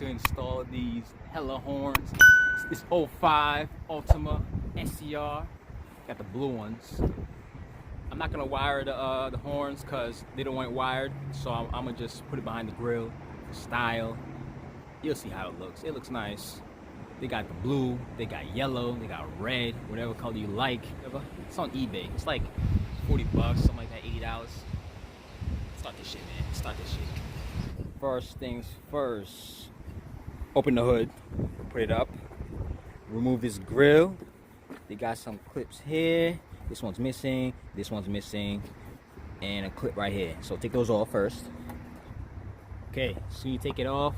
to install these hella horns. It's 05 Altima SCR. Got the blue ones. I'm not gonna wire the horns because they don't want it wired, so I'm gonna just put it behind the grill for style. You'll see how it looks. It looks nice. They got the blue, they got yellow, they got red, whatever color you like. It's on eBay. It's like 40 bucks, something like that, $80. Start this shit, man. Start this shit. First things first. Open the hood, put it up. Remove this grill. They got some clips here. This one's missing, and a clip right here. So take those off first. Okay, so you take it off,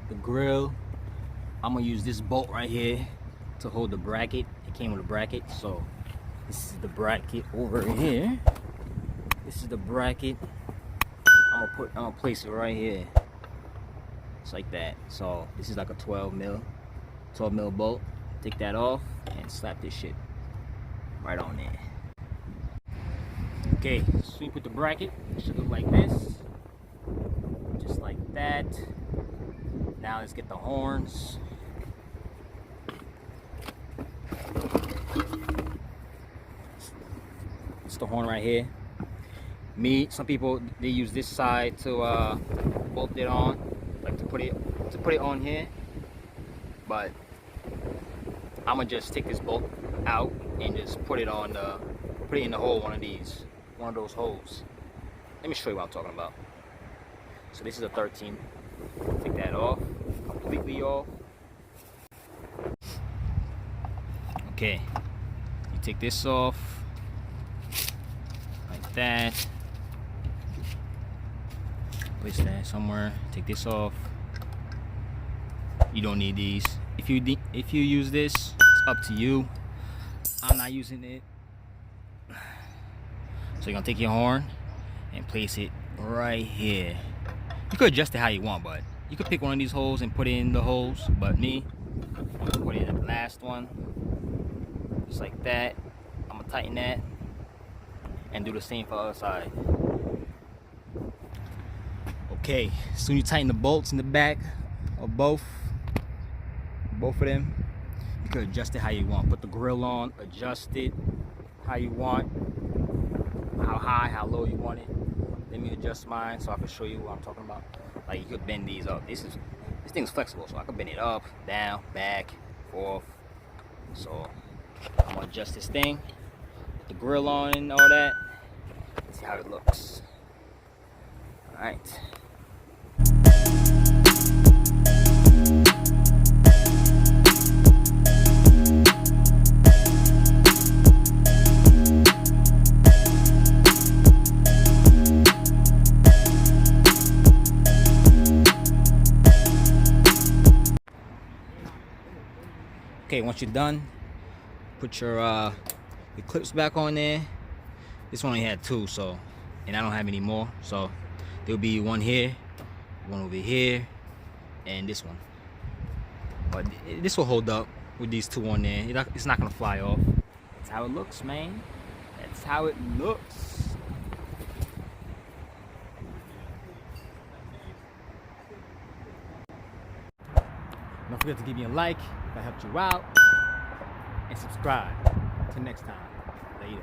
the grill. I'm gonna use this bolt right here to hold the bracket. It came with a bracket, so this is the bracket over here. This is the bracket. I'm gonna place it right here. It's like that. So this is like a 12 mil bolt. Take that off and slap this shit right on there. Okay, so you put the bracket. It should look like this, just like that. Now let's get the horns. It's the horn right here. Some people, they use this side to bolt it on, like to put it on here. But I'm gonna just take this bolt out and just put it in the hole, one of those holes. Let me show you what I'm talking about. So this is a 13. Take that off, completely off. Okay, you take this off like that. Place that somewhere. Take this off. You don't need these. If you use this, it's up to you. I'm not using it. So you're gonna take your horn and place it right here. You could adjust it how you want, but you could pick one of these holes and put it in the holes. But me, I'm gonna put it in the last one, just like that. I'm gonna tighten that and do the same for the other side. Okay, so you tighten the bolts in the back of both of them. You could adjust it how you want. Put the grill on, adjust it how you want, how high, how low you want it. Let me adjust mine so I can show you what I'm talking about. Like, you could bend these up. This thing's flexible, so I can bend it up, down, back, forth. So I'm gonna adjust this thing, put the grill on and all that. See how it looks. All right. Okay, once you're done, put your clips back on there. This one only had 2, so, and I don't have any more, so there'll be one here, one over here, and this one. But this will hold up with these 2 on there. It's not gonna fly off. That's how it looks, man. That's how it looks. Don't forget to give me a like if that helped you out, and subscribe. Till next time, later.